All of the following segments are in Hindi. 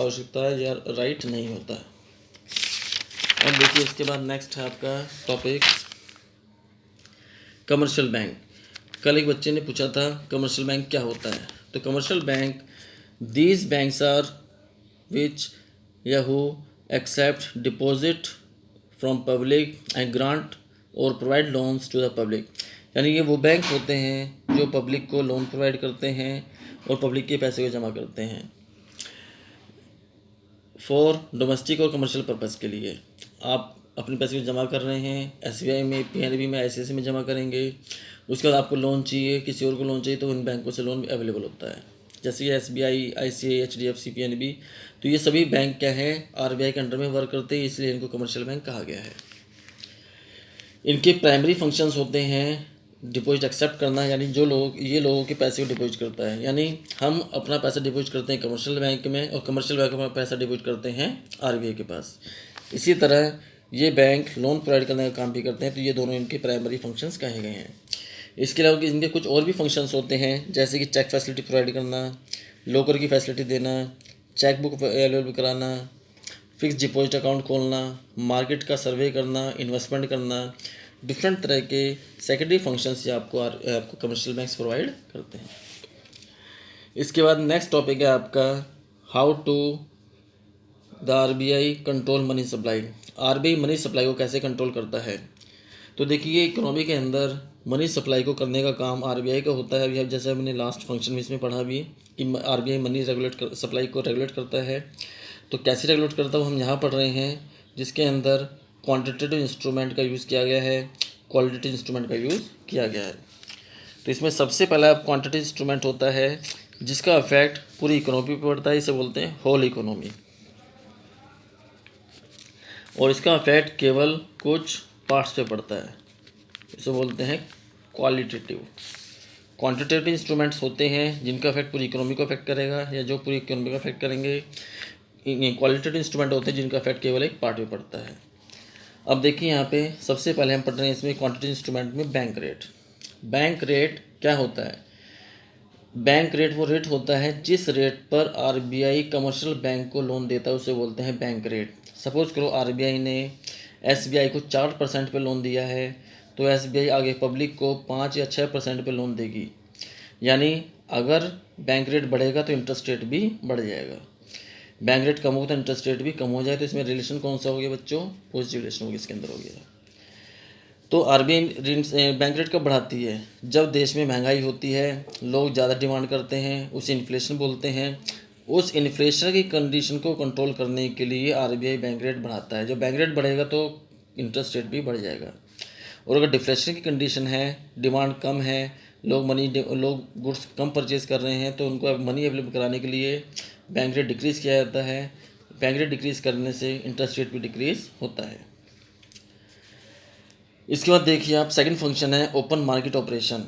आवश्यकता है या राइट नहीं होता है। अब देखिए इसके बाद नेक्स्ट है आपका टॉपिक कमर्शियल बैंक। कल एक बच्चे ने पूछा था कमर्शियल बैंक क्या होता है। तो commercial bank these banks are which या who accept deposit from public and grant और provide loans to the public. यानी ये वो बैंक होते हैं जो पब्लिक को लोन प्रोवाइड करते हैं और पब्लिक के पैसे को जमा करते हैं फॉर डोमेस्टिक और कमर्शियल पर्पज़ के लिए। आप अपने पैसे को जमा कर रहे हैं SBI में, PNB में, ICICI में जमा करेंगे। उसके बाद आपको लोन चाहिए, किसी और को लोन चाहिए, तो इन बैंकों से लोन अवेलेबल होता है। जैसे कि SBI, ICICI, HDFC, PNB, तो ये सभी बैंक क्या हैं, RBI के अंडर में वर्क करते हैं, इसलिए इनको कमर्शियल बैंक कहा गया है। इनके प्राइमरी फंक्शंस होते हैं डिपॉजिट एक्सेप्ट करना, यानी जो लोग ये लोगों के पैसे को डिपॉजिट करता है। यानी हम अपना पैसा डिपॉजिट करते हैं कमर्शियल बैंक में और कमर्शियल बैंक में पैसा डिपॉजिट करते हैं RBI के पास। इसी तरह ये बैंक लोन प्रोवाइड करने का काम भी करते हैं। तो ये दोनों इनके प्राइमरी फंक्शंस कहे गए हैं। इसके अलावा इनके कुछ और भी फंक्शंस होते हैं, जैसे कि चेक फैसिलिटी प्रोवाइड करना, लॉकर की फैसिलिटी देना, चेक बुक अवेलेबल कराना, फिक्स डिपॉजिट अकाउंट खोलना, मार्केट का सर्वे करना, इन्वेस्टमेंट करना, डिफरेंट तरह के सेकेंडरी फंक्शंस ये आपको कमर्शियल बैंक्स प्रोवाइड करते हैं। इसके बाद नेक्स्ट टॉपिक है आपका how to the RBI control money supply. RBI money supply को कैसे कंट्रोल करता है। तो देखिए इकोनॉमी के अंदर मनी सप्लाई को करने का काम RBI का होता है। अभी जैसे हमने लास्ट फंक्शन में इसमें पढ़ा भी कि RBI मनी सप्लाई को रेगुलेट करता है। तो कैसे रेगुलेट करता है वो हम यहाँ पढ़ रहे हैं, जिसके अंदर क्वांटिटेटिव इंस्ट्रूमेंट का यूज़ किया गया है, क्वालिटेटिव इंस्ट्रूमेंट का यूज़ किया गया है। तो इसमें सबसे पहला क्वांटिटेटिव इंस्ट्रूमेंट होता है जिसका इफेक्ट पूरी इकोनॉमी पर पड़ता है, इसे बोलते हैं होल इकोनॉमी। और इसका इफेक्ट केवल कुछ पार्ट्स पे पड़ता है, इसे बोलते हैं क्वालिटेटिव। क्वांटिटेटिव इंस्ट्रूमेंट्स होते हैं जिनका इफेक्ट पूरी इकोनॉमी को अफेक्ट करेगा या जो पूरी इकोनॉमी को अफेक्ट करेंगे। क्वालिटेटिव इंस्ट्रूमेंट होते हैं जिनका इफेक्ट केवल एक पार्ट पे पड़ता है। अब देखिए यहाँ पे सबसे पहले हम पढ़ रहे हैं इसमें क्वांटिटेटिव इंस्ट्रूमेंट में बैंक रेट। बैंक रेट क्या होता है। बैंक रेट वो रेट होता है जिस रेट पर RBI कमर्शियल बैंक को लोन देता है उसे बोलते हैं बैंक रेट। सपोज करो RBI ने SBI को 4% पे लोन दिया है, तो SBI आगे पब्लिक को 5 या 6% पे लोन देगी। यानी अगर बैंक रेट बढ़ेगा तो इंटरेस्ट रेट भी बढ़ जाएगा, बैंक रेट कम हो तो इंटरेस्ट रेट भी कम हो जाए। तो इसमें रिलेशन कौन सा हो गया बच्चों, पॉजिटिव रिलेशन हो गया, इसके अंदर हो गया। तो RBI बैंक रेट कब बढ़ाती है, जब देश में महंगाई होती है, लोग ज़्यादा डिमांड करते हैं, उसे इन्फ्लेशन बोलते हैं। उस इन्फ्लेशन की कंडीशन को कंट्रोल करने के लिए RBI बैंक रेट बढ़ाता है। जब बैंक रेट बढ़ेगा तो इंटरेस्ट रेट भी बढ़ जाएगा। और अगर डिफ्लेशन की कंडीशन है, डिमांड कम है, लोग गुड्स कम परचेज कर रहे हैं, तो उनको मनी अवेलेबल कराने के लिए बैंक रेट डिक्रीज़ किया जाता है। बैंक रेट डिक्रीज़ करने से इंटरेस्ट रेट भी डिक्रीज़ होता है। इसके बाद देखिए आप सेकंड फंक्शन है ओपन मार्केट ऑपरेशन।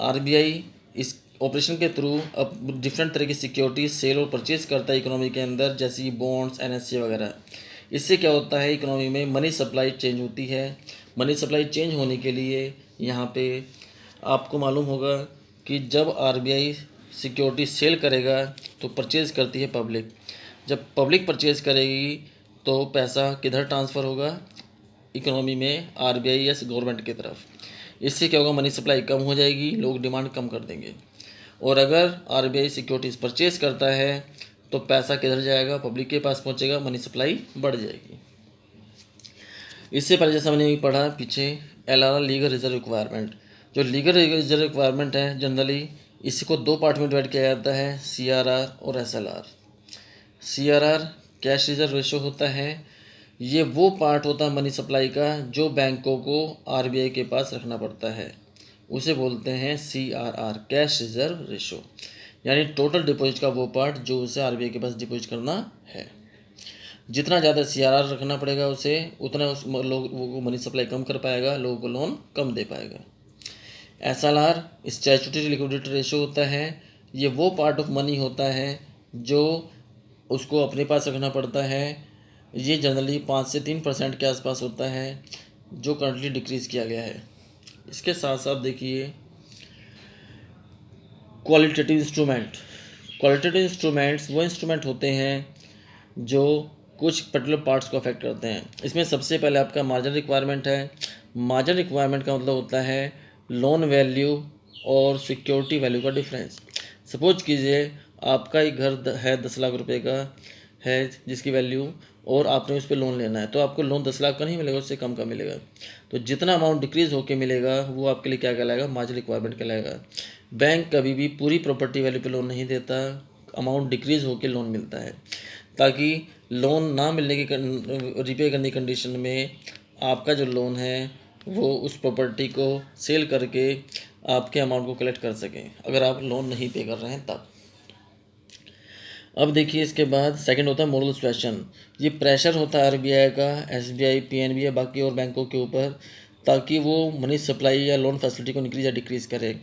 RBI इस ऑपरेशन के थ्रू अब डिफरेंट तरह की सिक्योरिटीज सेल और परचेज करता है इकोनॉमी के अंदर, जैसे कि बॉन्ड्स, NSE वगैरह। इससे क्या होता है, इकोनॉमी में मनी सप्लाई चेंज होती है। मनी सप्लाई चेंज होने के लिए यहाँ पे आपको मालूम होगा कि जब RBI सिक्योरिटी सेल करेगा तो परचेज़ करती है पब्लिक। जब पब्लिक परचेज़ करेगी तो पैसा किधर ट्रांसफ़र होगा, इकोनॉमी में RBI या गवर्नमेंट की तरफ। इससे क्या होगा, मनी सप्लाई कम हो जाएगी, लोग डिमांड कम कर देंगे। और अगर RBI सिक्योरिटीज़ परचेज़ करता है तो पैसा किधर जाएगा, पब्लिक के पास पहुंचेगा, मनी सप्लाई बढ़ जाएगी। इससे पहले जैसा मैंने पढ़ा पीछे LRR लीगल रिजर्व रिक्वायरमेंट। जो लीगल रिजर्व रिक्वायरमेंट है जनरली इसको दो पार्ट में डिवाइड किया जाता है, CRR और SLR। CRR cash reserve ratio होता है, ये वो पार्ट होता है मनी सप्लाई का जो बैंकों को RBI के पास रखना पड़ता है, उसे बोलते हैं CRR कैश रिजर्व रेशो। यानी टोटल डिपॉजिट का वो पार्ट जो उसे RBI के पास डिपॉजिट करना है। जितना ज़्यादा CRR रखना पड़ेगा उसे, उतना उस लोग वो मनी सप्लाई कम कर पाएगा, लोगों को लोन कम दे पाएगा। SLR स्टैट्यूटरी लिक्विडिटी रेशो होता है, ये वो पार्ट ऑफ मनी होता है जो उसको अपने पास रखना पड़ता है। ये जनरली 5 से 3% के आसपास होता है, जो करंटली डिक्रीज़ किया गया है। इसके साथ साथ देखिए क्वालिटेटिव इंस्ट्रूमेंट। क्वालिटेटिव इंस्ट्रूमेंट्स वो इंस्ट्रूमेंट होते हैं जो कुछ पर्टिकुलर पार्ट्स को अफेक्ट करते हैं। इसमें सबसे पहले आपका मार्जिन रिक्वायरमेंट है। मार्जिन रिक्वायरमेंट का मतलब होता है लोन वैल्यू और सिक्योरिटी वैल्यू का डिफरेंस। सपोज कीजिए आपका एक घर है 10 लाख रुपए का है जिसकी वैल्यू, और आपने उस पर लोन लेना है, तो आपको लोन 10 लाख का नहीं मिलेगा, उससे कम का मिलेगा। तो जितना अमाउंट डिक्रीज होकर मिलेगा वो आपके लिए क्या कहलाएगा, मार्जिन रिक्वायरमेंट कहलाएगा। बैंक कभी भी पूरी प्रॉपर्टी वैल्यू पे लोन नहीं देता, अमाउंट डिक्रीज होकर लोन मिलता है, ताकि लोन ना मिलने की रिपे करने की कंडीशन में आपका जो लोन है वो उस प्रॉपर्टी को सेल करके आपके अमाउंट को कलेक्ट कर सकें, अगर आप लोन नहीं पे कर रहे हैं तब। अब देखिए इसके बाद सेकंड होता है मोरल सुएशन। ये प्रेशर होता है आरबीआई का, एसबीआई, पीएनबी या बाकी और बैंकों के ऊपर, ताकि वो मनी सप्लाई या लोन फैसिलिटी को इंक्रीज या डिक्रीज करे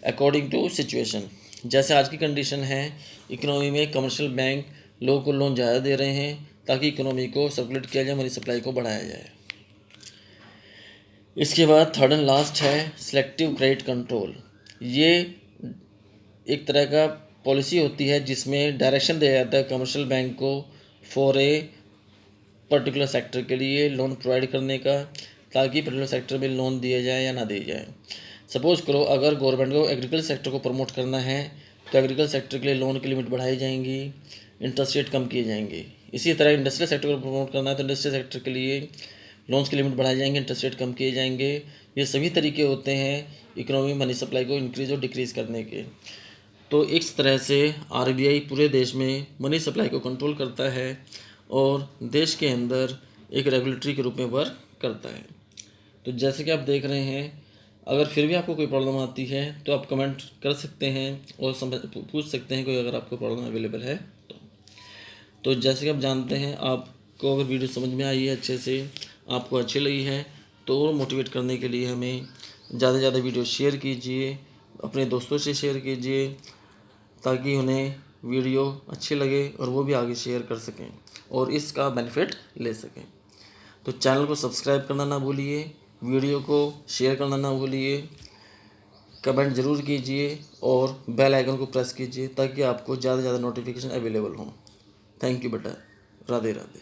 अकॉर्डिंग टू सिचुएशन। जैसे आज की कंडीशन है इकोनॉमी में, कमर्शियल बैंक लोगों को लोन ज़्यादा दे रहे हैं ताकि इकोनॉमी को सर्कुलेट किया जाए, मनी सप्लाई को बढ़ाया जाए। इसके बाद थर्ड एंड लास्ट है सिलेक्टिव क्रेडिट कंट्रोल। ये एक तरह का पॉलिसी होती है जिसमें डायरेक्शन दिया जाता है कमर्शियल बैंक को फॉर ए पर्टिकुलर सेक्टर के लिए लोन प्रोवाइड करने का, ताकि पर्टिकुलर सेक्टर में लोन दिया जाए या ना दिया जाए। सपोज़ करो अगर गवर्नमेंट को एग्रीकल्चर सेक्टर को प्रमोट करना है तो एग्रीकल्चर सेक्टर के लिए लोन की लिमिट बढ़ाई जाएंगी, इंटरेस्ट रेट कम किए जाएंगे। इसी तरह इंडस्ट्रियल सेक्टर को प्रमोट करना है तो इंडस्ट्रियल सेक्टर के लिए लोन्स की लिमिट बढ़ाई जाएंगे, इंटरेस्ट रेट कम किए जाएंगे। ये सभी तरीके होते हैं इकोनॉमी मनी सप्लाई को इंक्रीज और डिक्रीज करने के। तो इस तरह से आरबीआई पूरे देश में मनी सप्लाई को कंट्रोल करता है और देश के अंदर एक रेगुलेटरी के रूप में वर्क करता है। तो जैसे कि आप देख रहे हैं, अगर फिर भी आपको कोई प्रॉब्लम आती है तो आप कमेंट कर सकते हैं और पूछ सकते हैं कोई, अगर आपको प्रॉब्लम अवेलेबल है तो जैसे कि आप जानते हैं, आपको अगर वीडियो समझ में आई है अच्छे से, आपको अच्छी लगी है, तो और मोटिवेट करने के लिए हमें ज़्यादा से ज़्यादा वीडियो शेयर कीजिए, अपने दोस्तों से शेयर कीजिए, ताकि उन्हें वीडियो अच्छी लगे और वो भी आगे शेयर कर सकें और इसका बेनिफिट ले सकें। तो चैनल को सब्सक्राइब करना ना भूलिए, वीडियो को शेयर करना ना भूलिए, कमेंट ज़रूर कीजिए और बेल आइकन को प्रेस कीजिए ताकि आपको ज़्यादा से ज़्यादा नोटिफिकेशन अवेलेबल हों। थैंक यू बेटा, राधे राधे।